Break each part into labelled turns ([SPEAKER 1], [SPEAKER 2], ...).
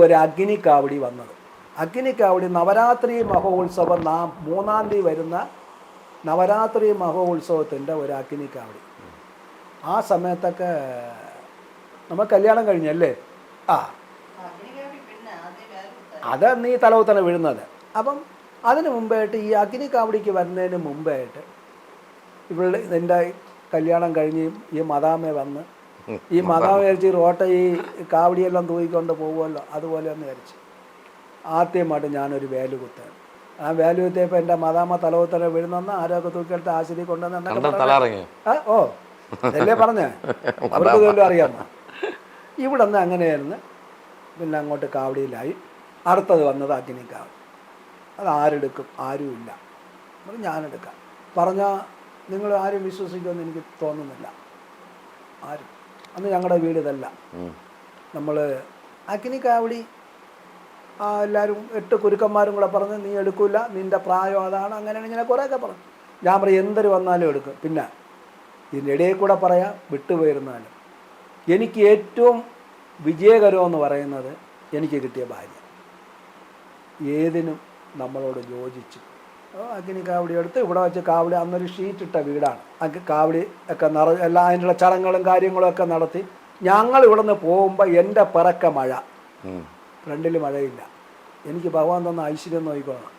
[SPEAKER 1] ഒരു അഗ്നിക്കാവടി വന്നത്. അഗ്നിക്കാവടി നവരാത്രി മഹോത്സവം 3-ാം തീയതി വരുന്ന നവരാത്രി മഹോത്സവത്തിൻ്റെ ഒരു അഗ്നിക്കാവടി. ആ സമയത്തൊക്കെ നമ്മൾ കല്യാണം കഴിഞ്ഞല്ലേ, അത് നീ തലവുത്തന്നെ വീഴുന്നത്. അപ്പം അതിന് മുമ്പായിട്ട് ഈ അഗ്നിക്കാവടിക്ക് വരുന്നതിന് മുമ്പായിട്ട് എൻ്റെ കല്യാണം കഴിഞ്ഞ് ഈ മദാമ വന്ന് ഈ മദാമ വിചാരിച്ച് ഈ കാവടിയെല്ലാം തൂക്കിക്കൊണ്ട് പോകുമല്ലോ, അതുപോലെ ഒന്ന് വിചാരിച്ച് ആദ്യമായിട്ട് ഞാനൊരു വേല് കുത്താണ്. ആ വേല് കുത്തിയപ്പോൾ എൻ്റെ മദാമ തലവുത്തന്നെ വീഴുന്നെന്ന് ആരൊക്കെ തൂക്കിയെടുത്ത് ആശുപത്രി കൊണ്ടുവന്ന് ഓ അതല്ലേ പറഞ്ഞേ, അവർക്ക് ഇതെല്ലാം അറിയാമോ. ഇവിടെ നിന്ന് അങ്ങനെയായിരുന്നു. പിന്നെ അങ്ങോട്ട് കാവടിയിലായി. അടുത്തത് വന്നത് അഗ്നിക്കാവടി. അത് ആരെടുക്കും? ആരുമില്ല. ഞാനെടുക്കാം പറഞ്ഞാൽ നിങ്ങൾ ആരും വിശ്വസിക്കുമെന്ന് എനിക്ക് തോന്നുന്നില്ല. ആരും. അന്ന് ഞങ്ങളുടെ വീട് ഇതല്ല. നമ്മൾ അഗ്നിക്കാവടി എല്ലാവരും 8 കുരുക്കന്മാരും കൂടെ പറഞ്ഞ് നീ എടുക്കില്ല, നിൻ്റെ പ്രായം അതാണ്, അങ്ങനെയാണ് ഇങ്ങനെ കുറേയൊക്കെ പറഞ്ഞു. ഞാൻ പറയും എന്തൊരു വന്നാലും എടുക്കും. പിന്നെ ഇതിൻ്റെ ഇടയിൽ കൂടെ പറയാം, വിട്ടുപോയിരുന്നാലും എനിക്ക് ഏറ്റവും വിജയകരമെന്ന് പറയുന്നത് എനിക്ക് കിട്ടിയ ഭാര്യ. ഏതിനും നമ്മളോട് യോജിച്ചു. അഗ്നിക്കാവടി എടുത്ത് ഇവിടെ വെച്ച് കാവടി, അന്നൊരു ഷീറ്റിട്ട വീടാണ്. കാവടി ഒക്കെ എല്ലാ അതിനുള്ള ചടങ്ങുകളും കാര്യങ്ങളും ഒക്കെ നടത്തി ഞങ്ങൾ ഇവിടെ നിന്ന് പോകുമ്പോൾ എൻ്റെ പിറക്ക മഴ, ഫ്രണ്ടിൽ മഴയില്ല. എനിക്ക് ഭഗവാൻ തന്ന ഐശ്വര്യം നോക്കിക്കോണം.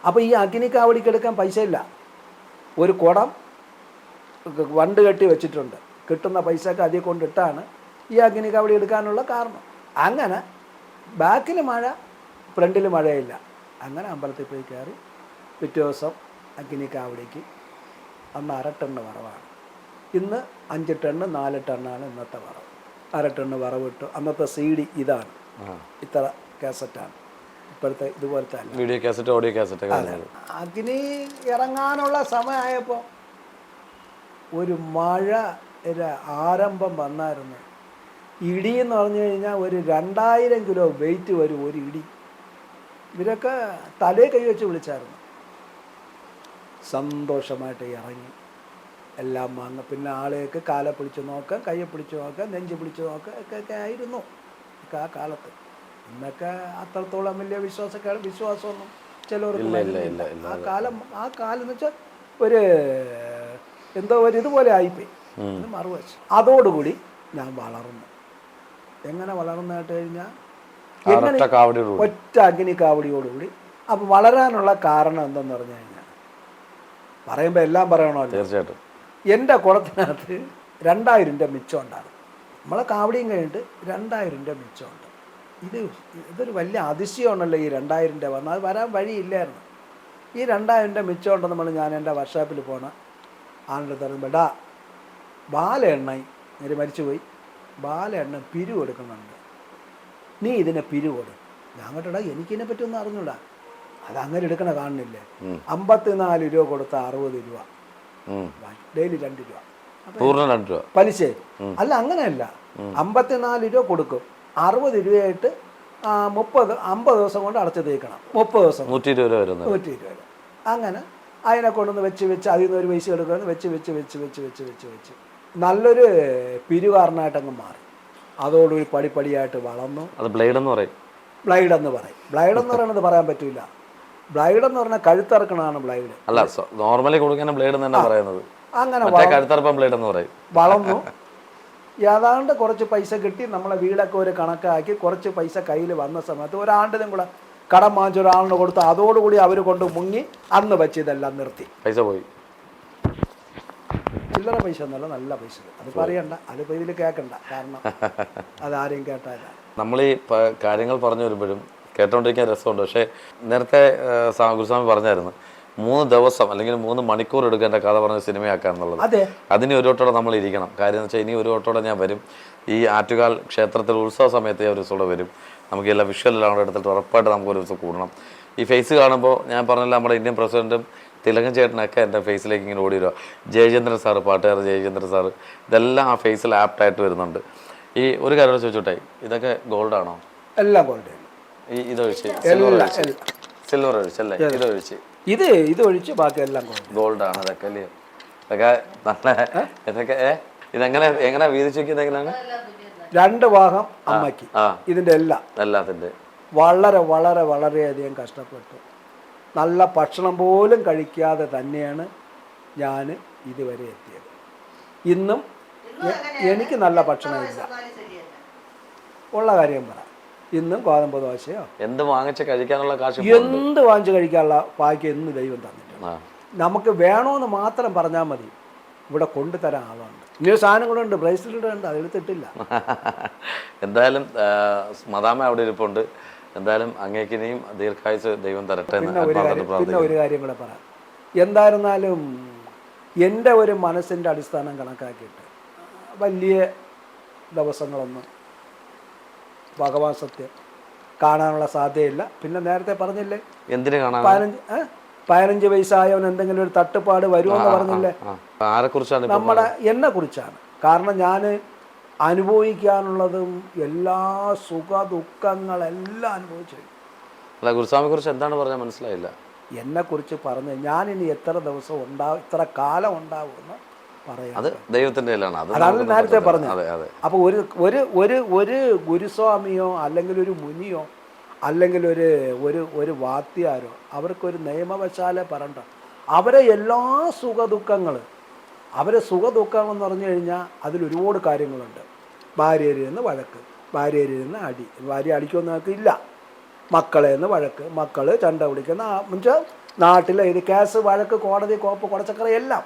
[SPEAKER 1] അപ്പോൾ ഈ അഗ്നിക്കാവടിക്ക് എടുക്കാൻ പൈസ ഇല്ല. ഒരു കുടം വണ്ട് കെട്ടി വെച്ചിട്ടുണ്ട്. കിട്ടുന്ന പൈസയൊക്കെ അതിൽ കൊണ്ടിട്ടാണ് ഈ അഗ്നിക്കാവടി എടുക്കാനുള്ള കാരണം. അങ്ങനെ ബാക്കിൽ മഴ, ഫ്രണ്ടിൽ മഴയില്ല. അങ്ങനെ അമ്പലത്തിൽ പോയി കയറി. പിറ്റേ ദിവസം അഗ്നിക്കാവടിക്ക് അന്ന് 1/2 ടണ്ണ് വറവാണ്. ഇന്ന് 5 ടണ്ണ് 4 ടണ്ണാണ് ഇന്നത്തെ വറവ്. 1/2 ടണ്ണ് വറവിട്ടു. അന്നത്തെ CD ഇതാണ്, ഇത്ര കാസറ്റാണ്. ഇപ്പോഴത്തെ ഇതുപോലത്തെ അല്ല,
[SPEAKER 2] വീഡിയോ കാസറ്റ്, ഓഡിയോ കാസറ്റ്.
[SPEAKER 1] അഗ്നി ഇറങ്ങാനുള്ള സമയമായപ്പോൾ ഒരു മഴ ആരംഭം വന്നായിരുന്നു. ഇടി എന്ന് പറഞ്ഞു കഴിഞ്ഞാൽ ഒരു 2000 കിലോ വെയിറ്റ് വരും ഒരു ഇടി. ഇവരൊക്കെ തലേ കൈ വെച്ച് വിളിച്ചായിരുന്നു. സന്തോഷമായിട്ട് ഇറങ്ങി എല്ലാം വാങ്ങുക. പിന്നെ ആളെയൊക്കെ കാലെ പിടിച്ച് നോക്കുക, കയ്യെ പിടിച്ച് നോക്കുക, നെഞ്ച് പിടിച്ച് നോക്കുക ഒക്കെ ആയിരുന്നു ആ കാലത്ത്. ഇന്നൊക്കെ അത്രത്തോളം വലിയ വിശ്വാസമൊന്നും ചിലവർക്ക് വരുന്നില്ല. ആ കാലം എന്ന് വെച്ചാൽ ഒരു എന്തോ ഒരു ഇതുപോലെ ആയിപ്പോയി. മറുവശം അതോടുകൂടി ഞാൻ വളർന്നു. എങ്ങനെ വളർന്നിട്ട് കഴിഞ്ഞാൽ ഒറ്റ അഗ്നിക്കാവടിയോടുകൂടി. അപ്പം വളരാനുള്ള കാരണം എന്തെന്ന് പറഞ്ഞു കഴിഞ്ഞാൽ പറയുമ്പോൾ എല്ലാം പറയണമല്ലോ.
[SPEAKER 2] തീർച്ചയായിട്ടും
[SPEAKER 1] എൻ്റെ കുളത്തിനകത്ത് 2000 രൂപ മിച്ചം ഉണ്ടാകും. നമ്മളെ കാവടിയും കഴിഞ്ഞിട്ട് 2000 രൂപ മിച്ചമുണ്ട്. ഇതൊരു വലിയ അതിശയമാണല്ലോ ഈ 2000 രൂപ വന്നാൽ. അത് വരാൻ വഴിയില്ലായിരുന്നു. ഈ 2000 രൂപ മിച്ചമുണ്ടെന്ന് ഞാൻ എൻ്റെ വർക്ക്ഷോപ്പിൽ പോണ ആളുടെ തരുമ്പോൾ ബാലെണ്ണ നേരെ മരിച്ചുപോയി, ബാലെണ്ണ പിരിവ് കൊടുക്കുന്നുണ്ട്, നീ ഇതിനെ പിരിവ് കൊടുക്കും. ഞാൻ കേട്ടോടാ എനിക്കിതിനെ പറ്റി ഒന്നും അറിഞ്ഞൂടാ, അത് അങ്ങനെ എടുക്കണ കാണുന്നില്ലേ. 54 രൂപ കൊടുത്ത 60 രൂപ ഡെയിലി 2 രൂപ പലിശ. അല്ല അങ്ങനെയല്ല, 54 രൂപ കൊടുക്കും, 60 രൂപയായിട്ട് 50 ദിവസം കൊണ്ട് അടച്ചു തീർക്കണം. 30 ദിവസം 120 രൂപ. അങ്ങനെ അതിനെ കൊണ്ടൊന്ന് വെച്ച് അതിൽ നിന്ന് ഒരു പൈസ എടുക്കുമെന്ന് വെച്ച് നല്ലൊരു പിരിവാറിനായിട്ടങ്ങ് മാറി. അതോടുകൂടി പടിപ്പടിയായിട്ട് വളർന്നു.
[SPEAKER 2] അത് ബ്ലേഡ് എന്ന് പറയും.
[SPEAKER 1] ബ്ലൈഡ് എന്ന് പറയുന്നത് പറയാൻ പറ്റില്ല. ബ്ലൈഡ് എന്ന് പറഞ്ഞാൽ കഴുത്തിറക്കണതാണ് ബ്ലൈഡ്.
[SPEAKER 2] അല്ല, നോർമലി കൊടുക്കുന്ന ബ്ലേഡ് തന്നെ പറയുന്നത്. അങ്ങനെ കഴുത്തിറപ്പം ബ്ലേഡ് എന്ന് പറയും.
[SPEAKER 1] വളർന്നു. ഏതാണ്ട് കുറച്ച് പൈസ കിട്ടി. നമ്മളെ വീടൊക്കെ ഒരു കണക്കാക്കി കുറച്ച് പൈസ കയ്യിൽ വന്ന സമയത്ത് ഒരാണ്ടിനും കൂടെ കടം വാങ്ങിച്ച ഒരാളിന് കൊടുത്ത് അതോടുകൂടി അവർ കൊണ്ട് മുങ്ങി അന്ന് വെച്ച് ഇതെല്ലാം നിർത്തി.
[SPEAKER 2] പൈസ പോയി.
[SPEAKER 1] ചില്ലറ പൈസ ഒന്നുമല്ല, നല്ല പൈസ. അതിപ്പോൾ അറിയണ്ട, അതിപ്പോൾ ഇതിൽ കേൾക്കണ്ട, കാരണം അതാരെയും കേട്ടാല.
[SPEAKER 2] നമ്മൾ ഈ കാര്യങ്ങൾ പറഞ്ഞു വരുമ്പോഴും കേട്ടോണ്ടിരിക്കാൻ രസമുണ്ട്. പക്ഷേ നേരത്തെ ഗുരുസ്വാമി പറഞ്ഞായിരുന്നു 3 ദിവസം അല്ലെങ്കിൽ 3 മണിക്കൂർ എടുക്കേണ്ട കഥ പറഞ്ഞ സിനിമയാക്കുക എന്നുള്ളത്. അതിന് ഒരു വട്ടോടെ നമ്മൾ ഇരിക്കണം. കാര്യം എന്ന് വെച്ചാൽ ഇനി ഒരു വട്ടോടെ ഞാൻ വരും. ഈ ആറ്റുകാൽ ക്ഷേത്രത്തിൽ ഉത്സവ സമയത്ത് ഞാൻ ഒരു ദിവസം വരും. നമുക്ക് എല്ലാ വിഷ്വലെല്ലാം കൂടെ എടുത്തിട്ട് ഉറപ്പായിട്ട് നമുക്ക് ഒരു ദിവസം കൂടണം. ഈ ഫേസ് കാണുമ്പോൾ ഞാൻ പറഞ്ഞില്ല, നമ്മുടെ ഇന്ത്യൻ പ്രസിഡന്റും തിലകൻ ചേട്ടനൊക്കെ എൻ്റെ ഫേസിലേക്ക് ഇങ്ങനെ ഓടി വരിക. ജയചന്ദ്രൻ സാറ്, പാട്ടുകാരൻ ജയചന്ദ്രൻ സാറ്, ഇതെല്ലാം ആ ഫേസിൽ ആപ്റ്റായിട്ട് വരുന്നുണ്ട്. ഈ ഒരു കാര്യം ചോദിച്ചോട്ടെ, ഇതൊക്കെ ഗോൾഡാണോ?
[SPEAKER 1] എല്ലാം ഗോൾഡ്.
[SPEAKER 2] ഈ ഇതൊഴിച്ച് സിൽവർ ഒഴിച്ചല്ലേ?
[SPEAKER 1] ഇതൊഴിച്ച് ബാക്കി എല്ലാം
[SPEAKER 2] ഗോൾഡാണ്. അതൊക്കെ അല്ലേ? ഇതൊക്കെ നല്ല ഇതൊക്കെ എങ്ങനെ വീതിച്ചു വെക്കുന്നത്? എങ്ങനെയാണ്?
[SPEAKER 1] 2 ഭാഗം അമ്മയ്ക്ക്, ഇതിന്റെ എല്ലാത്തിന്റെ വളരെ വളരെ വളരെയധികം കഷ്ടപ്പെട്ടു. നല്ല ഭക്ഷണം പോലും കഴിക്കാതെ തന്നെയാണ് ഞാൻ ഇതുവരെ എത്തിയത്. ഇന്നും എനിക്ക് നല്ല ഭക്ഷണമില്ല. ഉള്ള കാര്യം പറ. ഇന്നും ഗോതമ്പ് ദോശയോ
[SPEAKER 2] എന്ത് വാങ്ങിച്ച് കഴിക്കാനുള്ള കാശ്
[SPEAKER 1] എന്ത് വാങ്ങിച്ച് കഴിക്കാനുള്ള ഭാഗ്യം എന്ന് ദൈവം തന്നിട്ടുണ്ട്. നമുക്ക് വേണമെന്ന് മാത്രം പറഞ്ഞാൽ മതി, ഇവിടെ കൊണ്ടുതരാൻ ആളുണ്ട്. ഇനി സാധനം കൂടെ ഉണ്ട്, ബ്രേസ്ലെറ്റ് ഉണ്ട്, അതെടുത്തിട്ടില്ല.
[SPEAKER 2] എന്തായാലും മദാമ അവിടെ ഇരിപ്പുണ്ട്. എന്തായാലും അങ്ങേക്കിനെയും ദീർഘായുസ് ദൈവം തരട്ടെ.
[SPEAKER 1] പിന്നെ ഒരു കാര്യം കൂടെ പറയാം. എന്തായിരുന്നാലും എൻ്റെ ഒരു മനസ്സിൻ്റെ അടിസ്ഥാനം കണക്കാക്കിയിട്ട് വലിയ ദിവസങ്ങളൊന്നും ഭഗവാൻ സത്യം കാണാനുള്ള സാധ്യതയില്ല. പിന്നെ നേരത്തെ പറഞ്ഞില്ലേ,
[SPEAKER 2] എന്തിനു കാണാൻ
[SPEAKER 1] 15 വയസ്സായവൻ എന്തെങ്കിലും ഒരു തട്ടുപാട് വരുമെന്ന് പറഞ്ഞില്ലേ, നമ്മുടെ എന്നെ കുറിച്ചാണ്. കാരണം ഞാൻ അനുഭവിക്കാനുള്ളതും എല്ലാ സുഖ ദുഃഖങ്ങളെല്ലാം അനുഭവിച്ചു.
[SPEAKER 2] അല്ല, ഗുരുസ്വാമിയെ കുറിച്ച് എന്താണ് പറഞ്ഞാൽ മനസ്സിലായില്ല.
[SPEAKER 1] എന്നെക്കുറിച്ച് പറഞ്ഞ് ഞാനിനി എത്ര ദിവസം ഉണ്ടാവും, ഇത്ര കാലം ഉണ്ടാവുമെന്ന് പറയാം.
[SPEAKER 2] അത് ദൈവത്തിൻ്റെ
[SPEAKER 1] അതാണ് നേരത്തെ പറഞ്ഞത്. അപ്പോൾ ഒരു ഗുരുസ്വാമിയോ അല്ലെങ്കിൽ ഒരു മുനിയോ അല്ലെങ്കിൽ ഒരു വാദ്യാരോ അവർക്കൊരു നിയമവശാലെ പറയണ്ട. അവരെ എല്ലാ സുഖദുഃഖങ്ങൾ എന്ന് പറഞ്ഞു കഴിഞ്ഞാൽ അതിലൊരുപാട് കാര്യങ്ങളുണ്ട്. ഭാര്യയിൽ നിന്ന് വഴക്ക്, ഭാര്യയിൽ നിന്ന് അടി, ഭാര്യ അടിക്കുമെന്നൊക്കെ ഇല്ല, മക്കളെ നിന്ന് വഴക്ക്, മക്കൾ ചണ്ട പിടിക്കുന്ന എന്നുവെച്ചാൽ നാട്ടിലെ ഇത് കേസ്, വഴക്ക്, കോടതി, കോപ്പ്, കുടച്ചക്കറ എല്ലാം.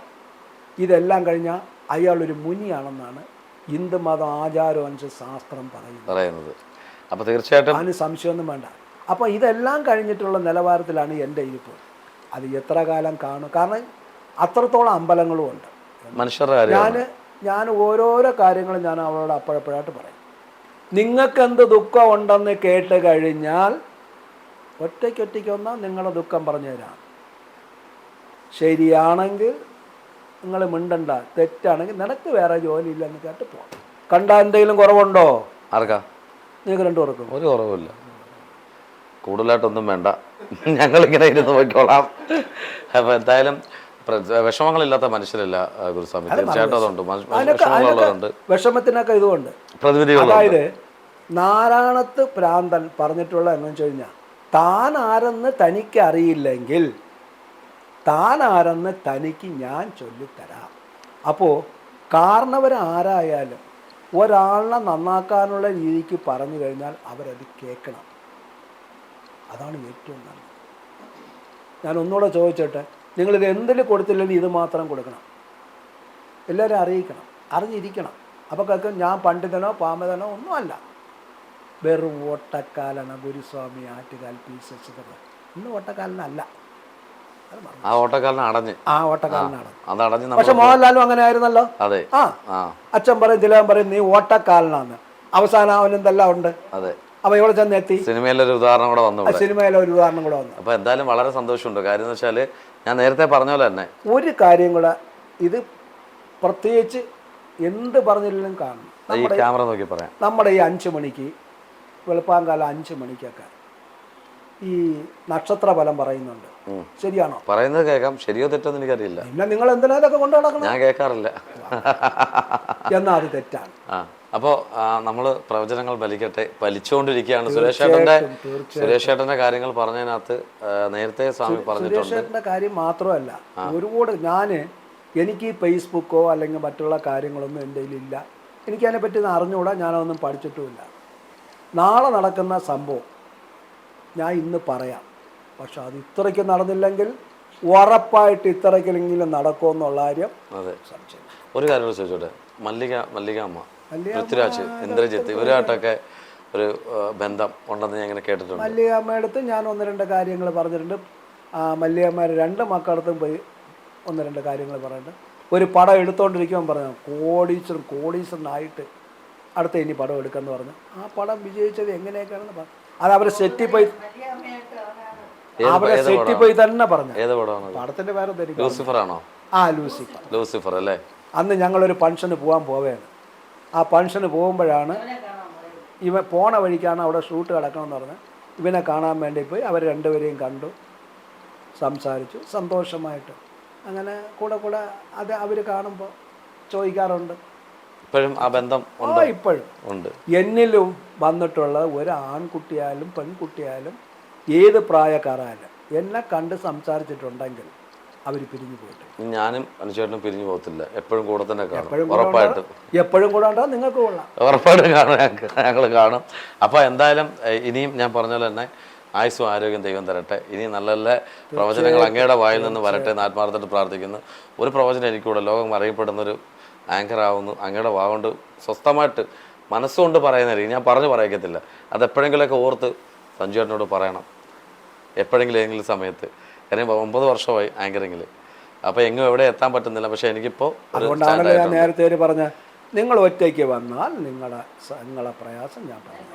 [SPEAKER 1] ഇതെല്ലാം കഴിഞ്ഞാൽ അയാളൊരു മുനിയാണെന്നാണ് ഹിന്ദു മതം ആചാരമനുസരിച്ച് ശാസ്ത്രം പറയുന്നത്.
[SPEAKER 2] അപ്പോൾ തീർച്ചയായിട്ടും
[SPEAKER 1] അതിന് സംശയമൊന്നും വേണ്ട. അപ്പോൾ ഇതെല്ലാം കഴിഞ്ഞിട്ടുള്ള നിലവാരത്തിലാണ് എൻ്റെ ഇരിപ്പ്. അത് എത്ര കാലം കാണും, കാരണം അത്രത്തോളം അമ്പലങ്ങളും ഉണ്ട്. ഞാൻ ഓരോരോ കാര്യങ്ങളും ഞാൻ അവളോട് അപ്പോഴപ്പോഴായിട്ട് പറയും. നിങ്ങൾക്കെന്ത് ദുഃഖം ഉണ്ടെന്ന് കേട്ട് കഴിഞ്ഞാൽ ഒറ്റയ്ക്കൊറ്റയ്ക്കൊന്നാൽ നിങ്ങളുടെ ദുഃഖം പറഞ്ഞു തരാം. ശരിയാണെങ്കിൽ നിങ്ങൾ മിണ്ടണ്ട, തെറ്റാണെങ്കിൽ നിനക്ക് വേറെ ജോലി ഇല്ലെന്ന് കേട്ട് പോകാം. കണ്ടാൽ എന്തെങ്കിലും കുറവുണ്ടോ?
[SPEAKER 2] ആർക്കാ?
[SPEAKER 1] നിങ്ങൾക്ക് രണ്ടു പേർക്കും
[SPEAKER 2] ഒരു കുറവില്ല. കൂടുതലായിട്ടൊന്നും വേണ്ട, ഞങ്ങളിങ്ങനെ ഇരുന്ന് പോയിക്കോളാം. അപ്പോൾ എന്തായാലും വിഷമങ്ങളില്ലാത്ത മനുഷ്യരല്ല ഗുരുസ്വാമി. തീർച്ചയായിട്ടും അതുണ്ട്, വിഷമങ്ങളുള്ളതുണ്ട്.
[SPEAKER 1] വിഷമത്തിനൊക്കെ ഇതുകൊണ്ട് അതായത് നാരായണത്ത് ഭ്രാന്തൻ പറഞ്ഞിട്ടുള്ള എന്നു വെച്ച് കഴിഞ്ഞാൽ, താൻ ആരെന്ന് തനിക്ക് അറിയില്ലെങ്കിൽ താൻ ആരെന്ന് തനിക്ക് ഞാൻ ചൊല്ലിത്തരാം. അപ്പോൾ കാരണവരാരായാലും ഒരാളിനെ നന്നാക്കാനുള്ള രീതിക്ക് പറഞ്ഞു കഴിഞ്ഞാൽ അവരത് കേൾക്കണം. അതാണ് ഏറ്റവും നല്ലത്. ഞാൻ ഒന്നുകൂടെ ചോദിച്ചോട്ടെ, നിങ്ങളിത് എന്തിൽ കൊടുത്തില്ലെങ്കിൽ ഇത് മാത്രം കൊടുക്കണം, എല്ലാവരും അറിയിക്കണം, അറിഞ്ഞിരിക്കണം. അപ്പോൾ കേൾക്കും ഞാൻ പണ്ഡിതനോ പാമതനോ ഒന്നുമല്ല, വെറും ഓട്ടക്കാലന ഗുരുസ്വാമി ആറ്റുകാൽ പി ശശിധരൻ. ഇന്ന് ഓട്ടക്കാലനല്ല,
[SPEAKER 2] ആ ഓട്ടക്കാലനടഞ്ഞ്
[SPEAKER 1] പക്ഷെ മോഹൻലാലും അങ്ങനെ ആയിരുന്നല്ലോ.
[SPEAKER 2] അതെ,
[SPEAKER 1] അച്ഛൻ പറയും, തിലകൻ പറയും നീ ഓട്ടക്കാലനാന്ന്. അവസാനം അവൻ എന്തെല്ലാം ഉണ്ട്.
[SPEAKER 2] അതെ.
[SPEAKER 1] അപ്പൊ ഇവിടെ ചെന്നെത്തി.
[SPEAKER 2] സിനിമയിലൊരു ഉദാഹരണം കൂടെ വന്നു.
[SPEAKER 1] അപ്പൊ
[SPEAKER 2] എന്തായാലും വളരെ സന്തോഷമുണ്ട്. കാര്യം എന്ന് വെച്ചാല് ഞാൻ നേരത്തെ പറഞ്ഞ പോലെ തന്നെ ഒരു
[SPEAKER 1] കാര്യം കൂടെ, ഇത് പ്രത്യേകിച്ച് എന്ത് പറഞ്ഞില്ലെങ്കിലും കാണും.
[SPEAKER 2] ഈ ക്യാമറ നോക്കി പറയാം.
[SPEAKER 1] നമ്മുടെ ഈ 5 മണിക്ക് വെളുപ്പാങ്കാലം 5 മണിക്കൊക്കെ ഈ നക്ഷത്ര ഫലം പറയുന്നുണ്ട്. ശരിയാണോ?
[SPEAKER 2] പറയുന്നത് കേൾക്കാം, ശരിയോ തെറ്റോന്ന് എനിക്കറിയില്ല.
[SPEAKER 1] പിന്നെ നിങ്ങൾ എന്തിനാ ഇതൊക്കെ കൊണ്ടു നടക്കണം?
[SPEAKER 2] ഞാൻ കേൾക്കാറില്ല.
[SPEAKER 1] എന്നാ അത് തെറ്റാണ്.
[SPEAKER 2] അപ്പോൾ നമ്മൾ പ്രവചനങ്ങൾ വലിച്ചുകൊണ്ടിരിക്കുകയാണ്. സുരേഷ് ഏട്ടന്റെ കാര്യങ്ങൾ പറഞ്ഞതിനകത്ത് നേരത്തെ സ്വാമി പറഞ്ഞിട്ടുണ്ട്.
[SPEAKER 1] സുരേഷ് ഏട്ടന്റെ കാര്യം മാത്രമല്ല, ഒരുപാട് എനിക്ക് ഫേസ്ബുക്കോ അല്ലെങ്കിൽ മറ്റുള്ള കാര്യങ്ങളൊന്നും എൻ്റെ കയ്യിലില്ല. എനിക്കതിനെപ്പറ്റി അറിഞ്ഞുകൂടാ, ഞാനതൊന്നും പഠിച്ചിട്ടുമില്ല. നാളെ നടക്കുന്ന സംഭവം ഞാൻ ഇന്ന് പറയാം, പക്ഷെ അത് ഇത്രയ്ക്ക് നടന്നില്ലെങ്കിൽ ഉറപ്പായിട്ട് ഇത്രയ്ക്കെങ്കിലും നടക്കുമെന്നുള്ള കാര്യം സംശയം.
[SPEAKER 2] ഒരു കാര്യം ചോദിച്ചോട്ടെ, മല്ലിക അമ്മ, പൃഥ്വിരാജ്, ഇന്ദ്രജിത്ത് ഇവരായിട്ടൊക്കെ ഒരു ബന്ധം ഉണ്ടെന്ന് ഞാൻ ഇങ്ങനെ കേട്ടിട്ടുണ്ട്.
[SPEAKER 1] മല്ലിക അമ്മയടുത്ത് ഞാൻ 1-2 കാര്യങ്ങൾ പറഞ്ഞിട്ടുണ്ട്. മല്ലികമ്മ 2 മക്കളടുത്തും പോയി 1-2 കാര്യങ്ങൾ പറഞ്ഞിട്ടുണ്ട്. ഒരു പടം എടുത്തുകൊണ്ടിരിക്കുമ്പോൾ പറഞ്ഞു കോടീശ്വരനായിട്ട് അടുത്ത ഇനി പടം എടുക്കാമെന്ന് പറഞ്ഞു. ആ പടം വിജയിച്ചത് എങ്ങനെയൊക്കെയാണെന്ന് പറഞ്ഞു. അത് അവരെ സെറ്റിൽ പോയി തന്നെ പറഞ്ഞു. പടത്തിന്റെ പേര്
[SPEAKER 2] ലൂസിഫർ ആണോ? ലൂസിഫർ അല്ലേ?
[SPEAKER 1] അന്ന് ഞങ്ങളൊരു ഫംഗ്ഷന് പോവുകയാണ്. ആ ഫംഗ്ഷന് പോകുമ്പോഴാണ് ഇവൻ പോണ വഴിക്കാണ് അവിടെ ഷൂട്ട് കിടക്കണമെന്ന് പറഞ്ഞ് ഇവനെ കാണാൻ വേണ്ടി പോയി. അവർ രണ്ടുപേരെയും കണ്ടു, സംസാരിച്ചു, സന്തോഷമായിട്ട്. അങ്ങനെ കൂടെ അത് അവർ കാണുമ്പോൾ ചോദിക്കാറുണ്ട്,
[SPEAKER 2] ഇപ്പോഴും ആ ബന്ധം
[SPEAKER 1] ഇപ്പോഴും
[SPEAKER 2] ഉണ്ട്.
[SPEAKER 1] എന്നിലും വന്നിട്ടുള്ള ഒരു ആൺകുട്ടിയായാലും പെൺകുട്ടിയായാലും ഏത് പ്രായക്കാരായാലും എന്നെ കണ്ട് സംസാരിച്ചിട്ടുണ്ടെങ്കിൽ അവർ പിരിഞ്ഞു പോയിട്ട്.
[SPEAKER 2] ഞാനും അനുചേട്ടനും പിരിഞ്ഞു പോകത്തില്ല, എപ്പോഴും കൂടെ തന്നെ കാണും. ഉറപ്പായിട്ടും
[SPEAKER 1] എപ്പോഴും കൂടെ ഉണ്ടാവും. നിങ്ങൾക്ക് കൊള്ളാം,
[SPEAKER 2] ഉറപ്പായിട്ടും കാണും, ഞങ്ങൾ കാണും. അപ്പോൾ എന്തായാലും ഇനിയും ഞാൻ പറഞ്ഞ പോലെ തന്നെ ആയുസ്സും ആരോഗ്യം ദൈവം തരട്ടെ. ഇനി നല്ല നല്ല പ്രവചനങ്ങൾ അങ്ങയുടെ വായിൽ നിന്ന് വരട്ടെ എന്ന് ആത്മാർത്ഥമായിട്ട് പ്രാർത്ഥിക്കുന്നു. ഒരു പ്രവചനം എനിക്കൂടെ ലോകം അറിയപ്പെടുന്നൊരു ആങ്കർ ആവുന്നു. അങ്ങയുടെ വാഗൊണ്ട് സ്വസ്ഥമായിട്ട് മനസ്സുകൊണ്ട് പറയുന്ന ഞാൻ പറഞ്ഞു പറയത്തില്ല, അതെപ്പോഴെങ്കിലുമൊക്കെ ഓർത്ത് സഞ്ജുവേട്ടനോട് പറയണം എപ്പോഴെങ്കിലും ഏതെങ്കിലും സമയത്ത്. കാര്യം 9 വർഷമായി ആങ്കറിങ്ങിൽ. അപ്പോൾ എങ്ങും എവിടെ എത്താൻ പറ്റുന്നില്ല. പക്ഷേ എനിക്കിപ്പോൾ
[SPEAKER 1] അതുകൊണ്ടാണല്ലോ ഞാൻ നേരത്തെ പറഞ്ഞ നിങ്ങൾ ഒറ്റയ്ക്ക് വന്നാൽ നിങ്ങളെ പ്രയാസം ഞാൻ പറഞ്ഞു.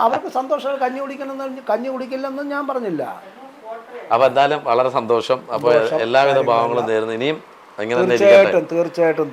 [SPEAKER 1] അവർക്ക് സന്തോഷം. കഞ്ഞി കുടിക്കില്ലെന്നും ഞാൻ പറഞ്ഞില്ല.
[SPEAKER 2] അപ്പോൾ എന്തായാലും വളരെ സന്തോഷം. അപ്പോൾ എല്ലാവിധ ഭാവങ്ങളും നേരുന്നു. ഇനിയും
[SPEAKER 1] തീർച്ചയായിട്ടും.